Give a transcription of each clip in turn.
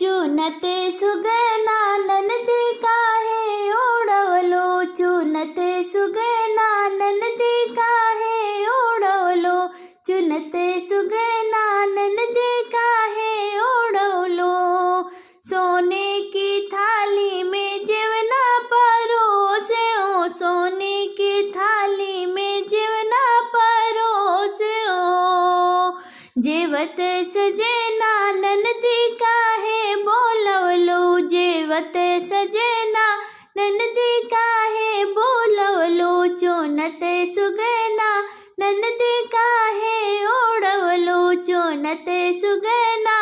चुनते सुगना ननदी काहे ओढवलो, चुनते सुगना ननदी काहे ओढवलो, चुनते सुगना ननदी काहे ओढवलो। सोने की थाली में जेवना परोसे ओ, सोने की थाली में जेवना परोसे ओ। जेवत सजना ननदी काहे बोलवलो, जेवत सजना ननदी काहे बोलवलो, चोनते सुगना ननदी काहे ओढवलो, चोनते सुगना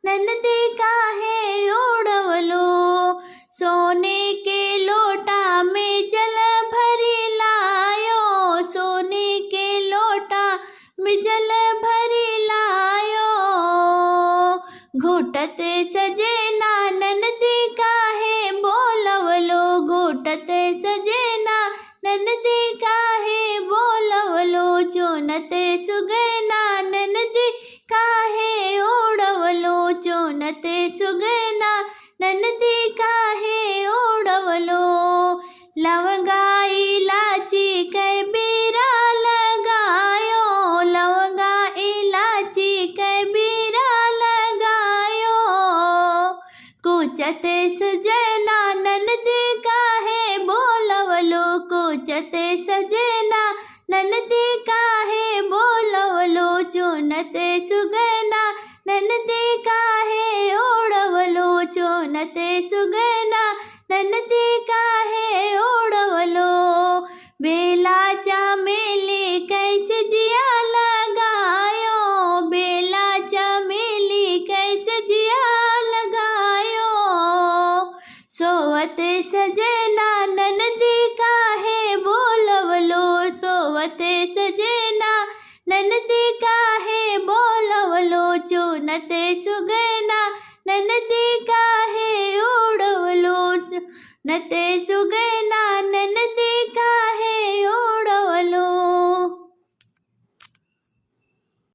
ननदी काहे ओढवलो। सोने के लोटा में जल भरी लायो, सोने के लोटा में जल भरी लायो। घुटते सजना ननदी काहे बोलवलो, घुटते सजना ननदी काहे बोलवलो, चोनते सुगना ननदी काहे ओढवलो, चोनते सुगना ननदी काहे ओढवलो। लवंगा इलाची कै बीरा लगायो, लवंगा इलाची कै बीरा लगायो। कुचते सजना ननदी काहे बोलवलो, कुचते सजना ननदी काहे बोलवलो, चोनते सुगना ननदी काहे ओढवलो, चोनते सुगना ननदी काहे ओढवलो। बेला चमेली कैसे जिया लगायो, बेला चमेली कैसे जिया लगायो। सोवते सजना ननदी काहे बोलवलो, सोवते सजना ननदी काहे बोलवलो, चोनते सुगना ननदी काहे ओढवलो, चोनते सुगना ननदी काहे ओढवलो।